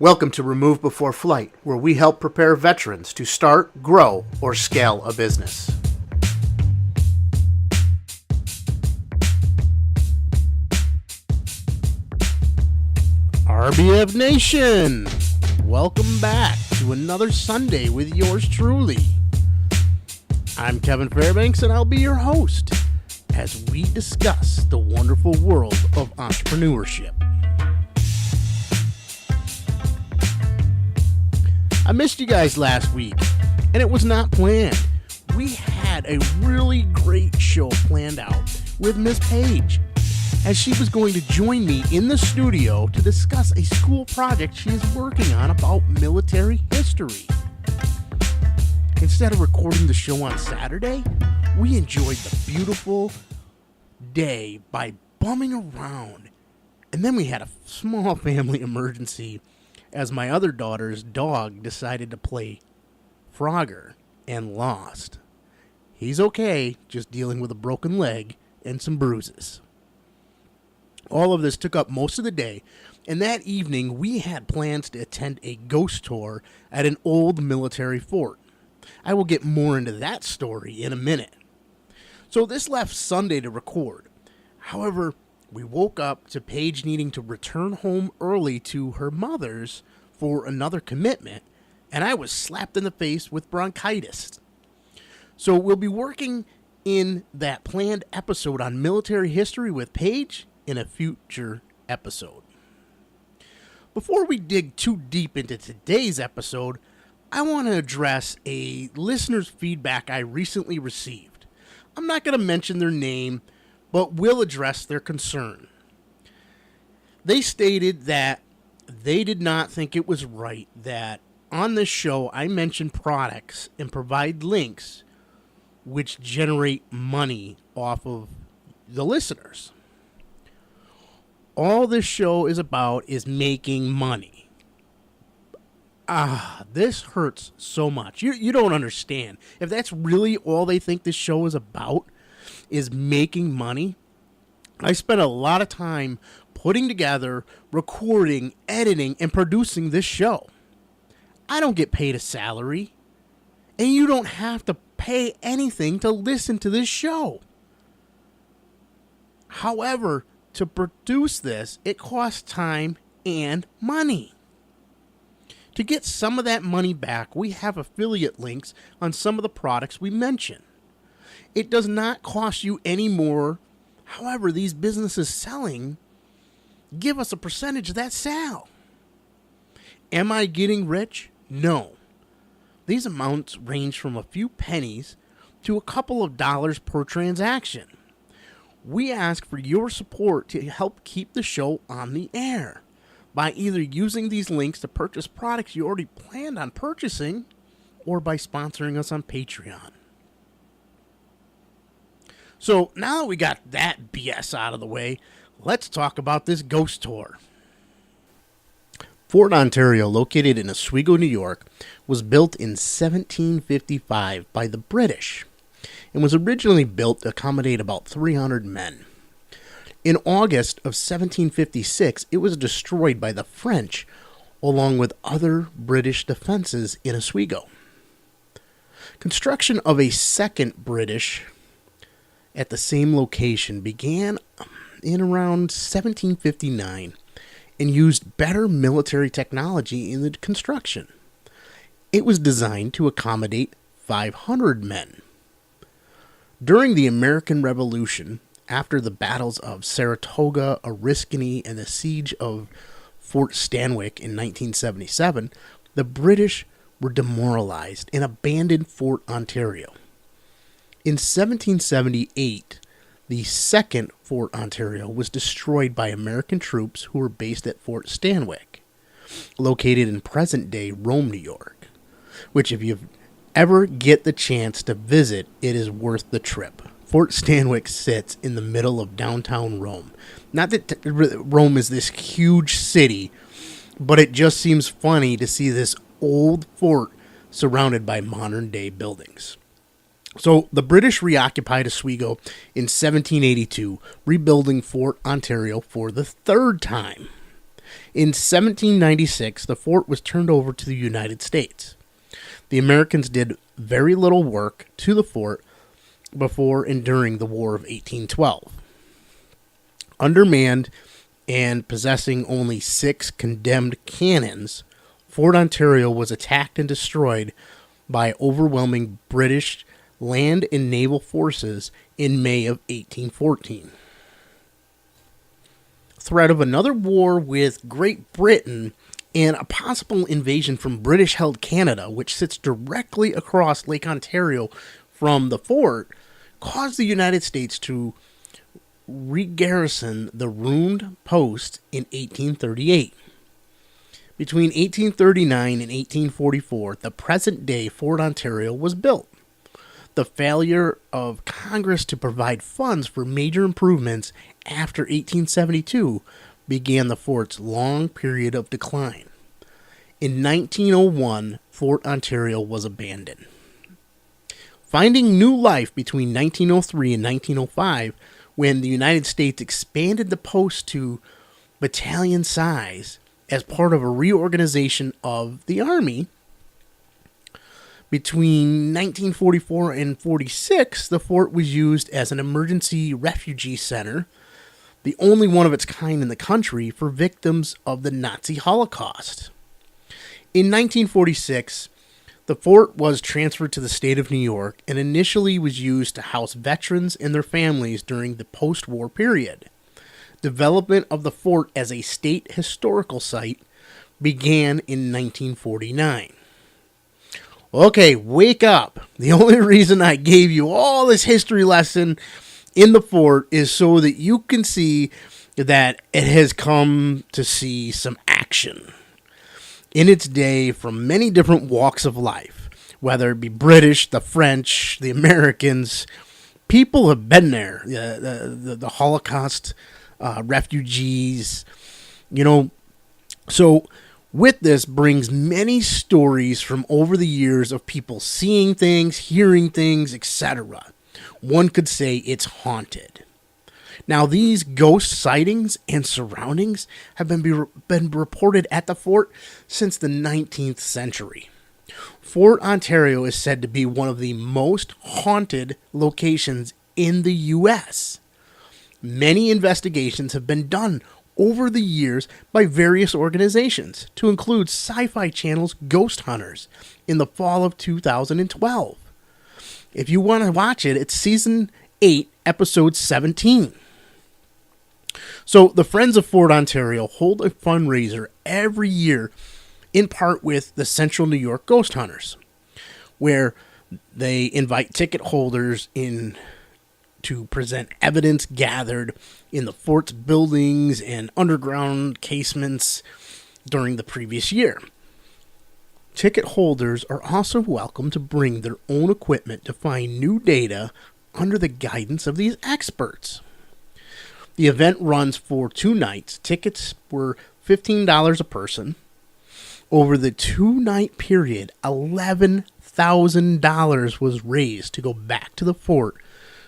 Welcome to Remove Before Flight, where we help prepare veterans to start, grow, or scale a business. RBF Nation, welcome back to another Sunday with yours truly. I'm Kevin Fairbanks, and I'll be your host as we discuss the wonderful world of entrepreneurship. I missed you guys last week, and it was not planned. We had a really great show planned out with Miss Paige, as she was going to join me in the studio to discuss a school project she is working on about military history. Instead of recording the show on Saturday, we enjoyed the beautiful day by bumming around, and then we had a small family emergency as my other daughter's dog decided to play Frogger and lost. He's okay, just dealing with a broken leg and some bruises. All of this took up most of the day, and that evening we had plans to attend a ghost tour at an old military fort. I will get more into that story in a minute. So this left Sunday to record. However, we woke up to Paige needing to return home early to her mother's for another commitment, and I was slapped in the face with bronchitis. So we'll be working in that planned episode on military history with Paige in a future episode. Before we dig too deep into today's episode, I want to address a listener's feedback I recently received. I'm not going to mention their name, but will address their concern. They stated that they did not think it was right that on this show I mention products and provide links which generate money off of the listeners. All this show is about is making money. This hurts so much. You don't understand. If that's really all they think this show is about, is making money. I spent a lot of time putting together, recording, editing, and producing this show. I don't get paid a salary, and you don't have to pay anything to listen to this show. However, to produce this, it costs time and money. To get some of that money back, we have affiliate links on some of the products we mention. It does not cost you any more. However, these businesses selling give us a percentage of that sale. Am I getting rich? No. These amounts range from a few pennies to a couple of dollars per transaction. We ask for your support to help keep the show on the air by either using these links to purchase products you already planned on purchasing or by sponsoring us on Patreon. So now that we got that BS out of the way, let's talk about this ghost tour. Fort Ontario, located in Oswego, New York, was built in 1755 by the British and was originally built to accommodate about 300 men. In August of 1756, it was destroyed by the French along with other British defenses in Oswego. Construction of a second British at the same location began in around 1759 and used better military technology in the construction. It was designed to accommodate 500 men. During the American Revolution, after the battles of Saratoga, Oriskany, and the siege of Fort Stanwix in 1977, the British were demoralized and abandoned Fort Ontario. In 1778, the second Fort Ontario was destroyed by American troops who were based at Fort Stanwix, located in present-day Rome, New York, which if you ever get the chance to visit, it is worth the trip. Fort Stanwix sits in the middle of downtown Rome. Not that Rome is this huge city, but it just seems funny to see this old fort surrounded by modern-day buildings. So the British reoccupied Oswego in 1782, rebuilding Fort Ontario for the third time. In 1796, the fort was turned over to the United States. The Americans did very little work to the fort before and during the War of 1812. Undermanned and possessing only 6 condemned cannons, Fort Ontario was attacked and destroyed by overwhelming British land and naval forces in May of 1814. Threat of another war with Great Britain and a possible invasion from British-held Canada, which sits directly across Lake Ontario from the fort, caused the United States to regarrison the ruined post in 1838. Between 1839 and 1844, the present-day Fort Ontario was built. The failure of Congress to provide funds for major improvements after 1872 began the fort's long period of decline. In 1901, Fort Ontario was abandoned. Finding new life between 1903 and 1905, when the United States expanded the post to battalion size as part of a reorganization of the Army, between 1944 and 46, the fort was used as an emergency refugee center, the only one of its kind in the country for victims of the Nazi Holocaust. In 1946, the fort was transferred to the state of New York and initially was used to house veterans and their families during the post-war period. Development of the fort as a state historical site began in 1949. Okay, wake up. The only reason I gave you all this history lesson in the fort is so that you can see that it has come to see some action in its day from many different walks of life, whether it be British, the French, the Americans. People have been there, the Holocaust, refugees, so with this brings many stories from over the years of people seeing things, hearing things, etc. One could say it's haunted. Now, these ghost sightings and surroundings have been reported at the fort since the 19th century. Fort Ontario is said to be one of the most haunted locations in the U.S. Many investigations have been done over the years by various organizations, to include Sci-Fi Channel's Ghost Hunters in the fall of 2012. If you want to watch it, it's Season 8, Episode 17. So, the Friends of Fort Ontario hold a fundraiser every year, in part with the Central New York Ghost Hunters, where they invite ticket holders in to present evidence gathered in the fort's buildings and underground casements during the previous year. Ticket holders are also welcome to bring their own equipment to find new data under the guidance of these experts. The event runs for 2 nights. Tickets were $15 a person. Over the 2-night period, $11,000 was raised to go back to the fort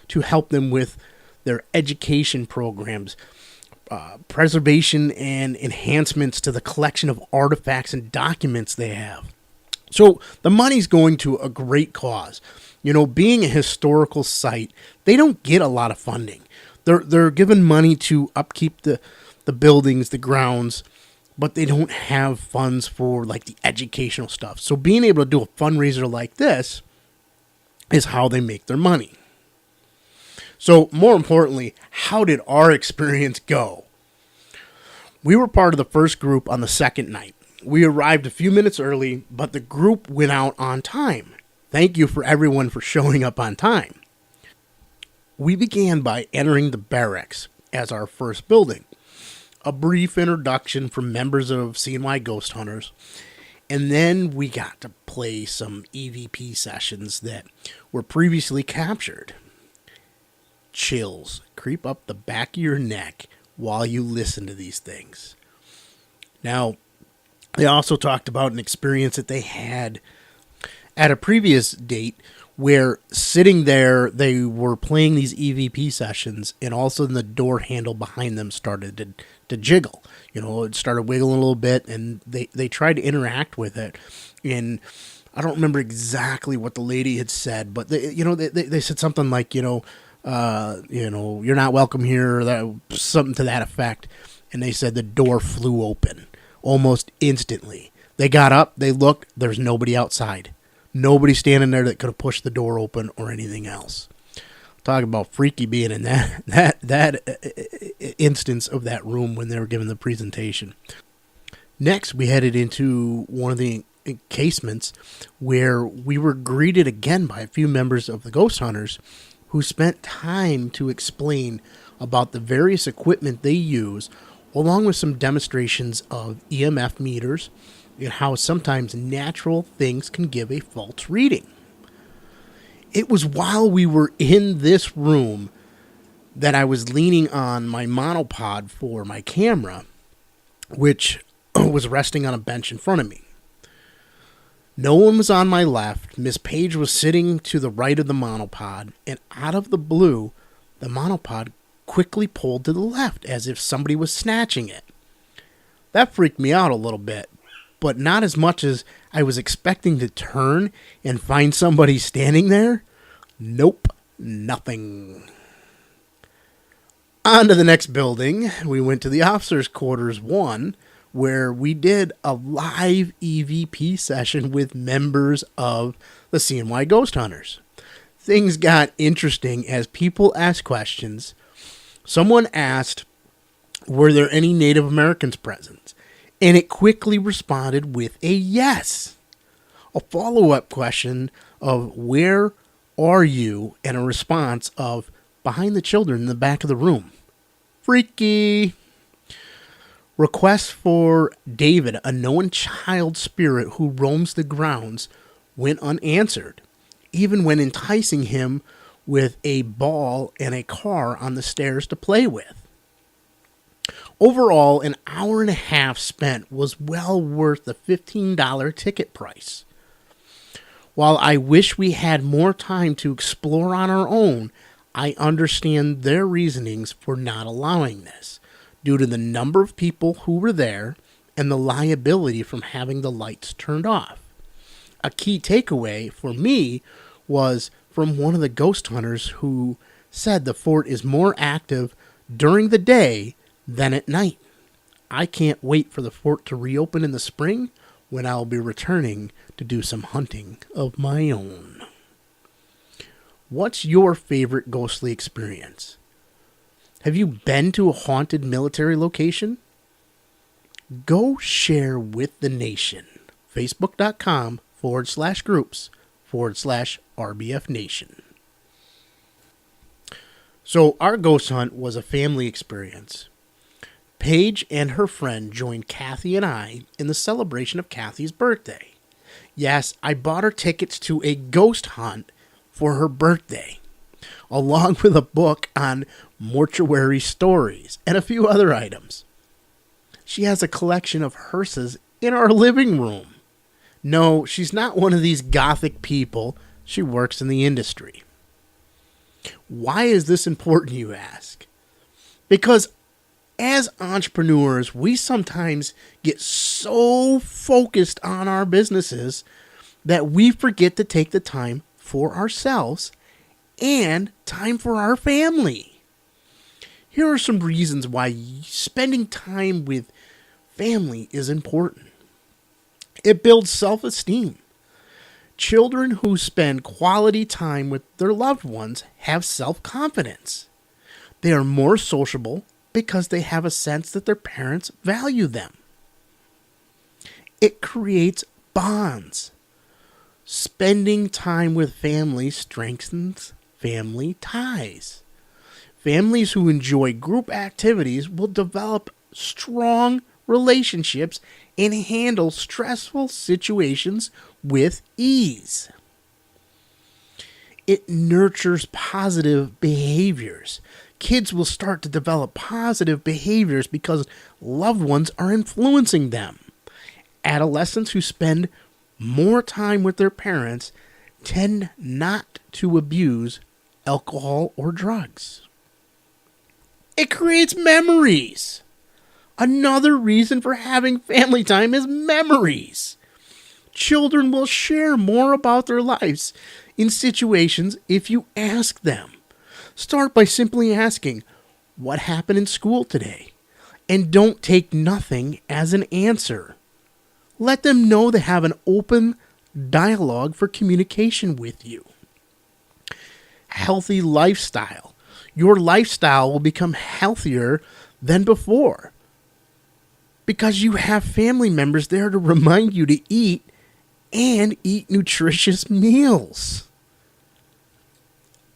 to help them with their education programs, preservation and enhancements to the collection of artifacts and documents they have. So the money's going to a great cause. Being a historical site, they don't get a lot of funding. They're given money to upkeep the buildings, the grounds, but they don't have funds for like the educational stuff. So being able to do a fundraiser like this is how they make their money. So, more importantly, how did our experience go? We were part of the first group on the second night. We arrived a few minutes early, but the group went out on time. Thank you for everyone for showing up on time. We began by entering the barracks as our first building. A brief introduction from members of CNY Ghost Hunters, and then we got to play some EVP sessions that were previously captured. Chills creep up the back of your neck while you listen to these things. Now, they also talked about an experience that they had at a previous date where sitting there, they were playing these EVP sessions, and all of a sudden the door handle behind them started to jiggle. It started wiggling a little bit, and they tried to interact with it. And I don't remember exactly what the lady had said, but they said something like, you're not welcome here, or something to that effect. And they said the door flew open almost instantly. They got up, they looked, there's nobody outside. Nobody standing there that could have pushed the door open or anything else. Talk about freaky being in that instance of that room when they were giving the presentation. Next, we headed into one of the encasements where we were greeted again by a few members of the ghost hunters who spent time to explain about the various equipment they use, along with some demonstrations of EMF meters and how sometimes natural things can give a false reading. It was while we were in this room that I was leaning on my monopod for my camera, which was resting on a bench in front of me. No one was on my left. Miss Page was sitting to the right of the monopod, and out of the blue, the monopod quickly pulled to the left as if somebody was snatching it. That freaked me out a little bit, but not as much as I was expecting to turn and find somebody standing there. Nope, nothing. On to the next building. We went to the officers' quarters 1, where we did a live EVP session with members of the CNY Ghost Hunters. Things got interesting as people asked questions. Someone asked, were there any Native Americans present? And it quickly responded with a yes. A follow-up question of where are you? And a response of behind the children in the back of the room. Freaky. Requests for David, a known child spirit who roams the grounds, went unanswered, even when enticing him with a ball and a car on the stairs to play with. Overall, an hour and a half spent was well worth the $15 ticket price. While I wish we had more time to explore on our own, I understand their reasonings for not allowing this, due to the number of people who were there and the liability from having the lights turned off. A key takeaway for me was from one of the ghost hunters who said the fort is more active during the day than at night. I can't wait for the fort to reopen in the spring, when I'll be returning to do some hunting of my own. What's your favorite ghostly experience? Have you been to a haunted military location? Go share with the nation. Facebook.com/groups/RBF Nation. So our ghost hunt was a family experience. Paige and her friend joined Kathy and I in the celebration of Kathy's birthday. Yes, I bought her tickets to a ghost hunt for her birthday, along with a book on mortuary stories and a few other items. She has a collection of hearses in our living room. No, she's not one of these gothic people. She works in the industry. Why is this important, you ask? Because as entrepreneurs, we sometimes get so focused on our businesses that we forget to take the time for ourselves and time for our family. Here are some reasons why spending time with family is important. It builds self-esteem. Children who spend quality time with their loved ones have self-confidence. They are more sociable because they have a sense that their parents value them. It creates bonds. Spending time with family strengthens family ties. Families who enjoy group activities will develop strong relationships and handle stressful situations with ease. It nurtures positive behaviors. Kids will start to develop positive behaviors because loved ones are influencing them. Adolescents who spend more time with their parents tend not to abuse alcohol or drugs. It creates memories. Another reason for having family time is memories. Children will share more about their lives in situations if you ask them. Start by simply asking, "What happened in school today?" And don't take nothing as an answer. Let them know they have an open dialogue for communication with you. Healthy lifestyle. Your lifestyle will become healthier than before because you have family members there to remind you to eat and eat nutritious meals.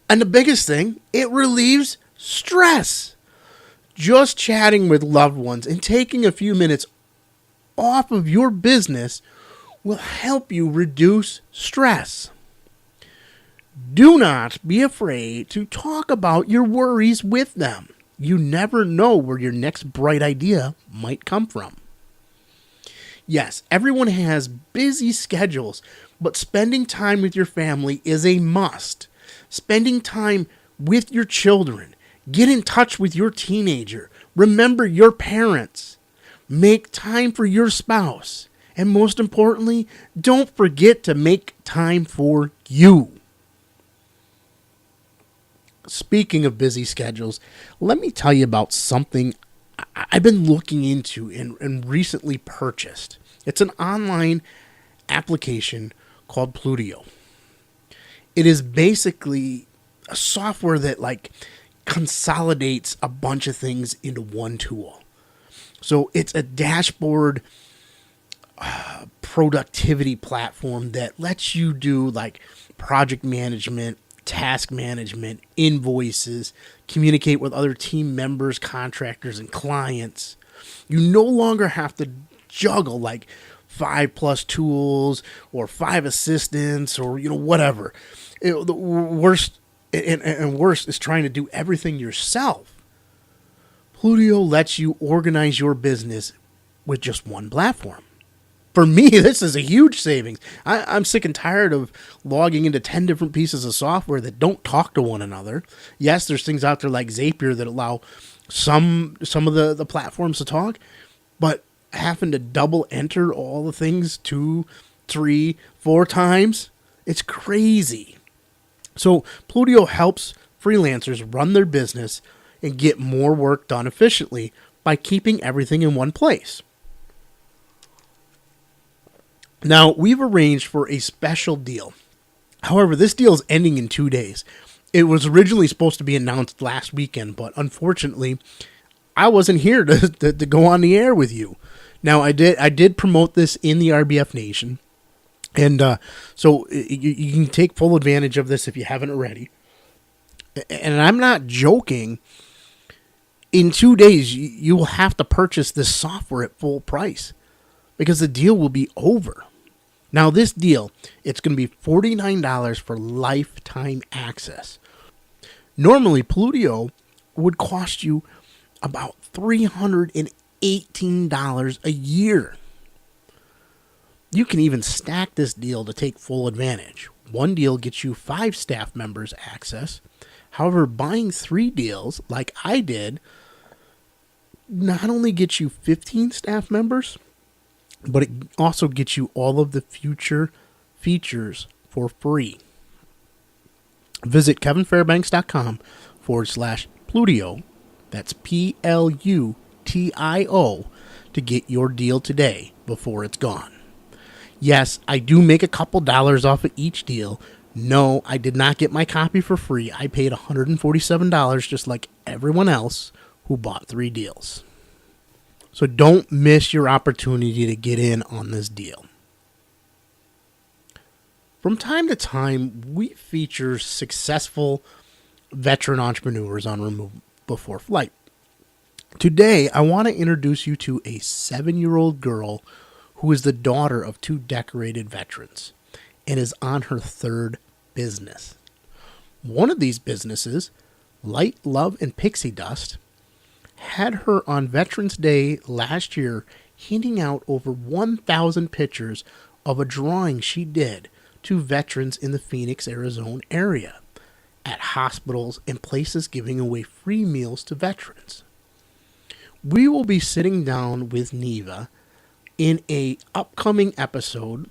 And the biggest thing, it relieves stress. Just chatting with loved ones and taking a few minutes off of your business will help you reduce stress. Do not be afraid to talk about your worries with them. You never know where your next bright idea might come from. Yes, everyone has busy schedules, but spending time with your family is a must. Spending time with your children. Get in touch with your teenager. Remember your parents. Make time for your spouse. And most importantly, don't forget to make time for you. Speaking of busy schedules, let me tell you about something I've been looking into and recently purchased. It's an online application called Plutio. It is basically a software that consolidates a bunch of things into one tool. So it's a dashboard productivity platform that lets you do project management, task management, invoices, communicate with other team members, contractors, and clients. You no longer have to juggle 5+ tools or 5 assistants or whatever. The worst and worse is trying to do everything yourself. Plutio lets you organize your business with just one platform. For me, this is a huge savings. I'm sick and tired of logging into 10 different pieces of software that don't talk to one another. Yes, there's things out there like Zapier that allow some of the platforms to talk, but having to double enter all the things 2, 3, 4 times, it's crazy. So Plutio helps freelancers run their business and get more work done efficiently by keeping everything in one place. Now, we've arranged for a special deal. However, this deal is ending in 2 days. It was originally supposed to be announced last weekend, but unfortunately, I wasn't here to go on the air with you. Now, I did promote this in the RBF Nation, and so you can take full advantage of this if you haven't already. And I'm not joking. In 2 days, you will have to purchase this software at full price because the deal will be over. Now, this deal, it's going to be $49 for lifetime access. Normally, Plutio would cost you about $318 a year. You can even stack this deal to take full advantage. One deal gets you 5 staff members access. However, buying 3 deals, like I did, not only gets you 15 staff members, but it also gets you all of the future features for free. Visit kevinfairbanks.com/Plutio. That's Plutio to get your deal today before it's gone. Yes, I do make a couple dollars off of each deal. No, I did not get my copy for free. I paid $147 just like everyone else who bought 3 deals. So don't miss your opportunity to get in on this deal. From time to time, we feature successful veteran entrepreneurs on Remove Before Flight. Today, I want to introduce you to a 7-year-old girl who is the daughter of 2 decorated veterans and is on her 3rd business. One of these businesses, Light, Love, and Pixie Dust, had her on Veterans Day last year handing out over 1,000 pictures of a drawing she did to veterans in the Phoenix, Arizona area at hospitals and places giving away free meals to veterans. We will be sitting down with Neva in a upcoming episode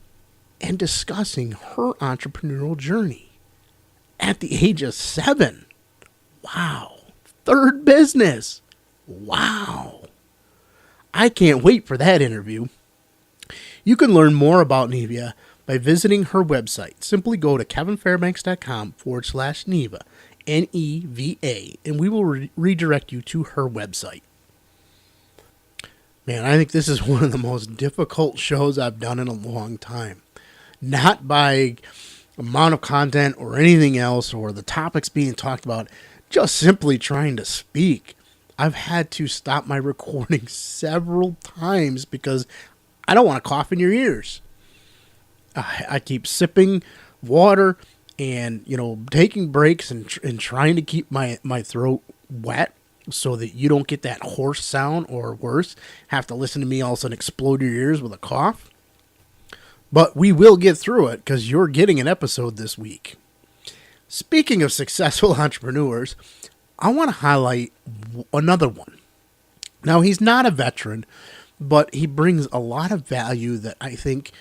and discussing her entrepreneurial journey. At the age of 7. Wow. Third business. Wow. I can't wait for that interview. You can learn more about Neva by visiting her website. Simply go to kevinfairbanks.com/Neva, Neva, and we will redirect you to her website. Man, I think this is one of the most difficult shows I've done in a long time. Not by amount of content or anything else or the topics being talked about, just simply trying to speak. I've had to stop my recording several times because I don't want to cough in your ears. I keep sipping water and, taking breaks and trying to keep my throat wet so that you don't get that hoarse sound or worse, have to listen to me all of a sudden explode your ears with a cough. But we will get through it because you're getting an episode this week. Speaking of successful entrepreneurs, I want to highlight another one. Now, he's not a veteran, but he brings a lot of value that I think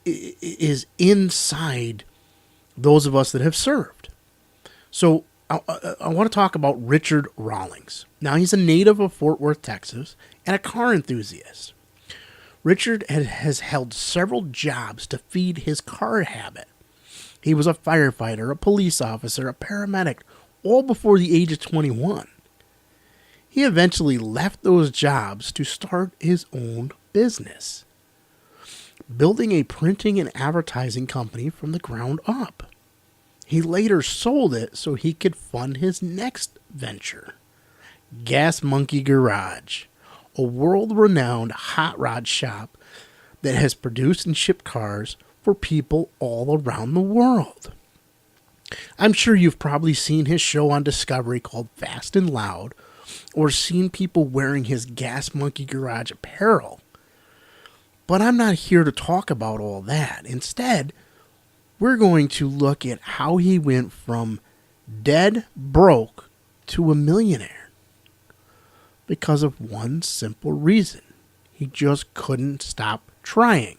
is inside those of us that have served. So I want to talk about Richard Rawlings. Now, he's a native of Fort Worth, Texas, and a car enthusiast. Richard has held several jobs to feed his car habit. He was a firefighter, a police officer, a paramedic, all before the age of 21. He eventually left those jobs to start his own business, building a printing and advertising company from the ground up. He later sold it so he could fund his next venture, Gas Monkey Garage, a world-renowned hot rod shop that has produced and shipped cars for people all around the world. I'm sure you've probably seen his show on Discovery called Fast and Loud, or seen people wearing his Gas Monkey Garage apparel. But I'm not here to talk about all that. Instead, we're going to look at how he went from dead broke to a millionaire. Because of one simple reason. He just couldn't stop trying.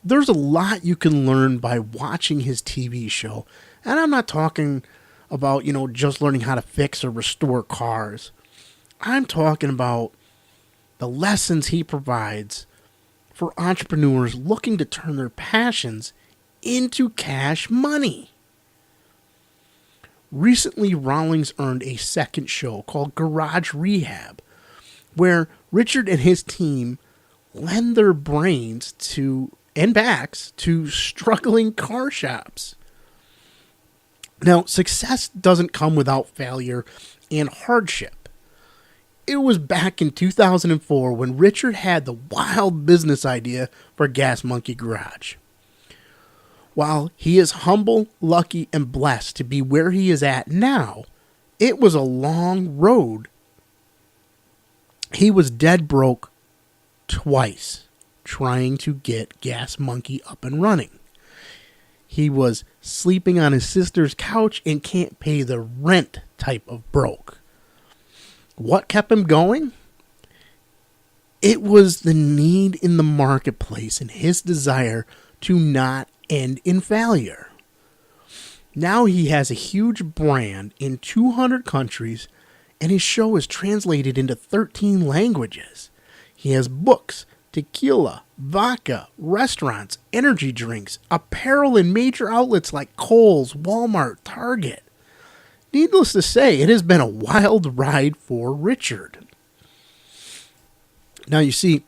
There's a lot you can learn by watching his TV show. And I'm not talking about, just learning how to fix or restore cars. I'm talking about the lessons he provides for entrepreneurs looking to turn their passions into cash money. Recently, Rawlings earned a second show called Garage Rehab, where Richard and his team lend their brains and backs to struggling car shops. Now, success doesn't come without failure and hardship. It was back in 2004 when Richard had the wild business idea for Gas Monkey Garage. While he is humble, lucky, and blessed to be where he is at now, it was a long road. He was dead broke twice trying to get Gas Monkey up and running. He was sleeping on his sister's couch and can't pay the rent type of broke. What kept him going? It was the need in the marketplace and his desire to not end in failure. Now he has a huge brand in 200 countries, and his show is translated into 13 languages. He has books, tequila, vodka, restaurants, energy drinks, apparel in major outlets like Kohl's, Walmart, Target. Needless to say, it has been a wild ride for Richard. Now you see,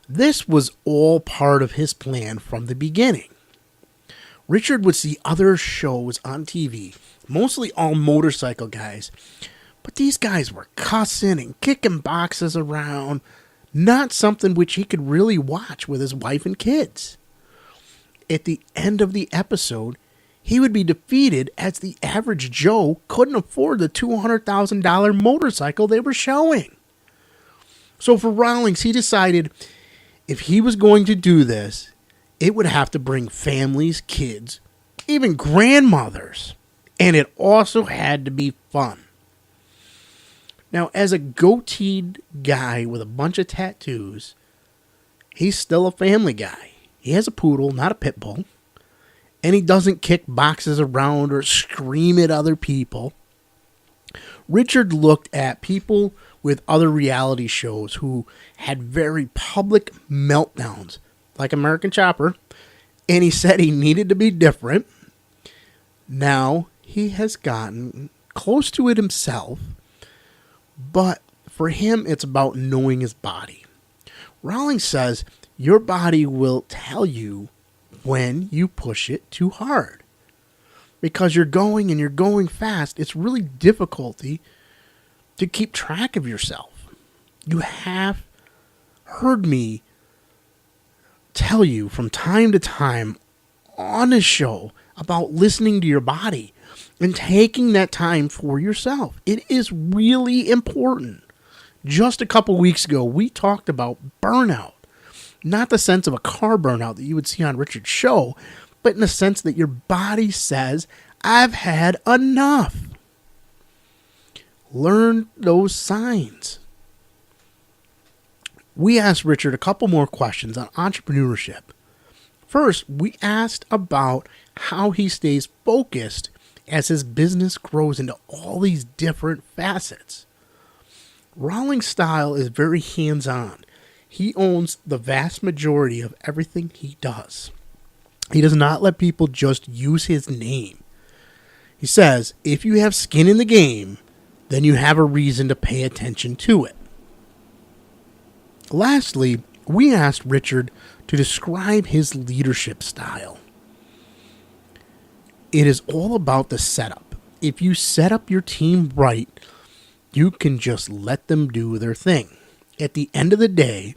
this was all part of his plan from the beginning. Richard would see other shows on TV, mostly all motorcycle guys, but these guys were cussing and kicking boxes around, not something which he could really watch with his wife and kids. At the end of the episode, he would be defeated as the average Joe couldn't afford the $200,000 motorcycle they were showing. So for Rawlings, he decided if he was going to do this, it would have to bring families, kids, even grandmothers. And it also had to be fun. Now, as a goateed guy with a bunch of tattoos, he's still a family guy. He has a poodle, not a pit bull. And he doesn't kick boxes around or scream at other people. Richard looked at people with other reality shows who had very public meltdowns, like American Chopper, and he said he needed to be different. Now, he has gotten close to it himself, but for him, it's about knowing his body. Rawlings says your body will tell you when you push it too hard. Because you're going fast, it's really difficulty to keep track of yourself. You have heard me tell you from time to time on this show about listening to your body and taking that time for yourself. It is really important. Just a couple weeks ago, we talked about burnout. Not the sense of a car burnout that you would see on Richard's show, but in the sense that your body says, I've had enough. Learn those signs. We asked Richard a couple more questions on entrepreneurship. First, we asked about how he stays focused as his business grows into all these different facets. Rawlings' style is very hands-on. He owns the vast majority of everything he does. He does not let people just use his name. He says, if you have skin in the game, then you have a reason to pay attention to it. Lastly, we asked Richard to describe his leadership style. It is all about the setup. If you set up your team right, you can just let them do their thing. At the end of the day,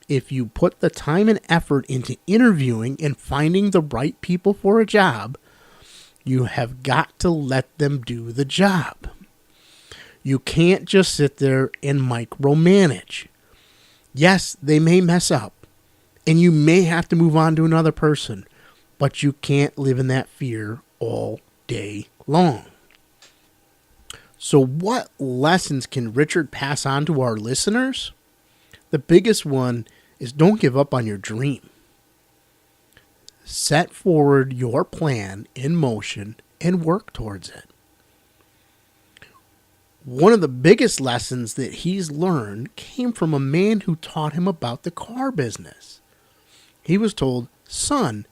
if you put the time and effort into interviewing and finding the right people for a job, you have got to let them do the job. You can't just sit there and micromanage. Yes, they may mess up, and you may have to move on to another person, but you can't live in that fear all day long. So what lessons can Richard pass on to our listeners? The biggest one is don't give up on your dream. Set forward your plan in motion and work towards it. One of the biggest lessons that he's learned came from a man who taught him about the car business. He was told, son,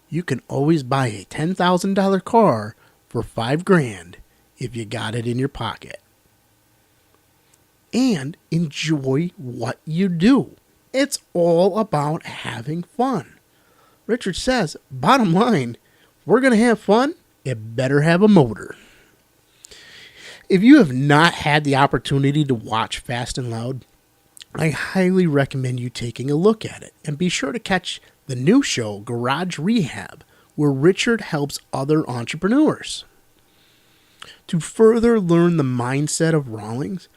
you can always buy a $10,000 car for $5,000 if you got it in your pocket. And enjoy what you do. It's all about having fun. Richard says, bottom line, if we're going to have fun, it better have a motor. If you have not had the opportunity to watch Fast and Loud, I highly recommend you taking a look at it. And be sure to catch the new show, Garage Rehab, where Richard helps other entrepreneurs. To further learn the mindset of Rawlings,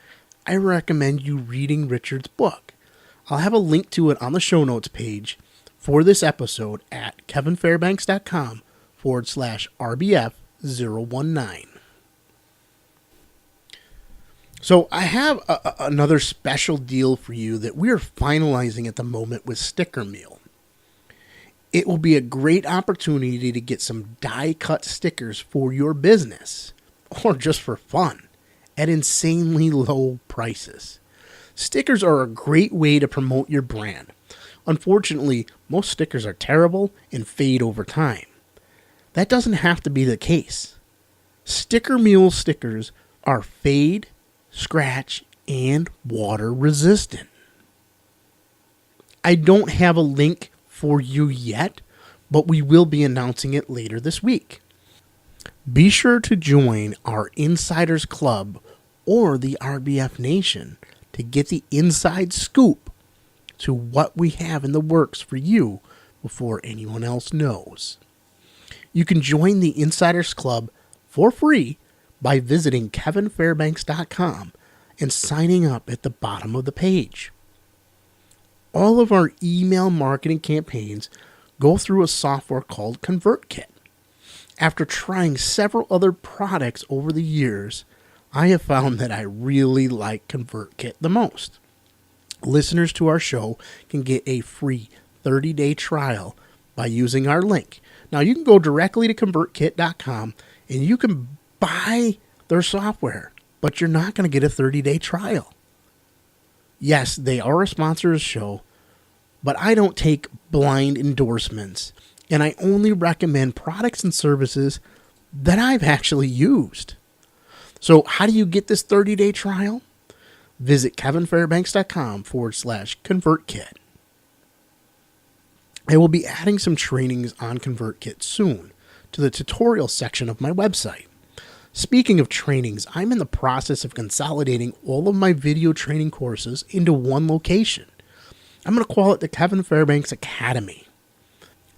I recommend you reading Richard's book. I'll have a link to it on the show notes page for this episode at kevinfairbanks.com/RBF019. So I have another special deal for you that we are finalizing at the moment with Sticker Meal. It will be a great opportunity to get some die-cut stickers for your business, or just for fun, at insanely low prices. Stickers are a great way to promote your brand. Unfortunately, most stickers are terrible and fade over time. That doesn't have to be the case. Sticker Mule stickers are fade, scratch, and water resistant. I don't have a link for you yet, but we will be announcing it later this week. Be sure to join our Insiders Club or the RBF Nation to get the inside scoop to what we have in the works for you before anyone else knows. You can join the Insiders Club for free by visiting kevinfairbanks.com and signing up at the bottom of the page. All of our email marketing campaigns go through a software called ConvertKit. After trying several other products over the years, I have found that I really like ConvertKit the most. Listeners to our show can get a free 30-day trial by using our link. Now, you can go directly to convertkit.com and you can buy their software, but you're not going to get a 30-day trial. Yes, they are a sponsor of the show, but I don't take blind endorsements, and I only recommend products and services that I've actually used. So how do you get this 30-day trial? Visit kevinfairbanks.com/ConvertKit. I will be adding some trainings on ConvertKit soon to the tutorial section of my website. Speaking of trainings, I'm in the process of consolidating all of my video training courses into one location. I'm going to call it the Kevin Fairbanks Academy.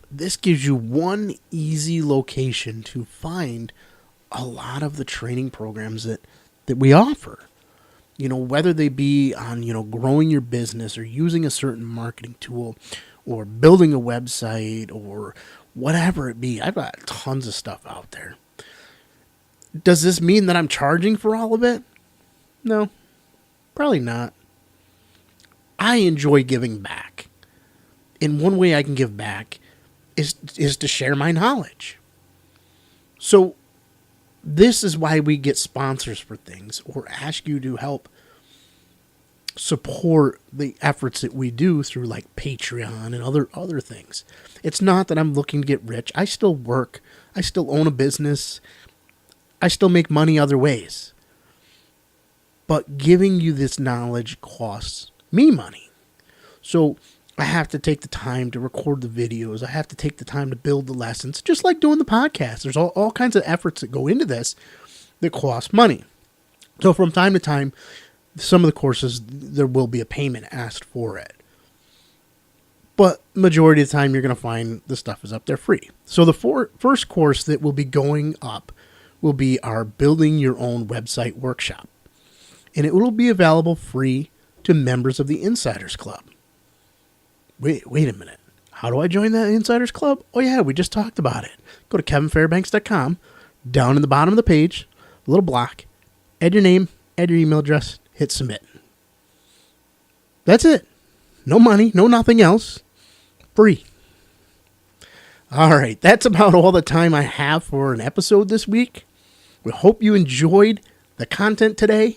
This gives you one easy location to find a lot of the training programs that we offer. Whether they be on, growing your business or using a certain marketing tool or building a website or whatever it be. I've got tons of stuff out there. Does this mean that I'm charging for all of it? No, probably not. I enjoy giving back. And one way I can give back is to share my knowledge. So this is why we get sponsors for things or ask you to help support the efforts that we do through like Patreon and other things. It's not that I'm looking to get rich. I still work. I still own a business. I still make money other ways. But giving you this knowledge costs me money. So I have to take the time to record the videos. I have to take the time to build the lessons, just like doing the podcast. There's all kinds of efforts that go into this that cost money. So from time to time, some of the courses, there will be a payment asked for it. But majority of the time, you're going to find the stuff is up there free. So the first course that will be going up will be our Building Your Own Website workshop. And it will be available free to members of the Insiders Club. Wait a minute. How do I join that Insiders Club? Oh yeah, we just talked about it. Go to kevinfairbanks.com. Down in the bottom of the page, a little block. Add your name, add your email address, hit submit. That's it. No money, no nothing else. Free. All right, that's about all the time I have for an episode this week. We hope you enjoyed the content today.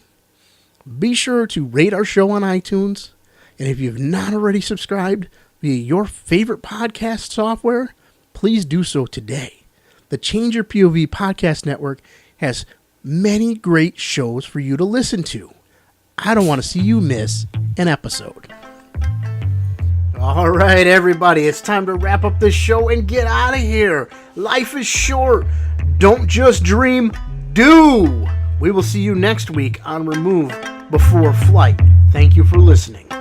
Be sure to rate our show on iTunes. And if you've not already subscribed via your favorite podcast software, please do so today. The Change Your POV Podcast Network has many great shows for you to listen to. I don't want to see you miss an episode. All right, everybody, it's time to wrap up this show and get out of here. Life is short. Don't just dream, do. We will see you next week on Remove Before Flight. Thank you for listening.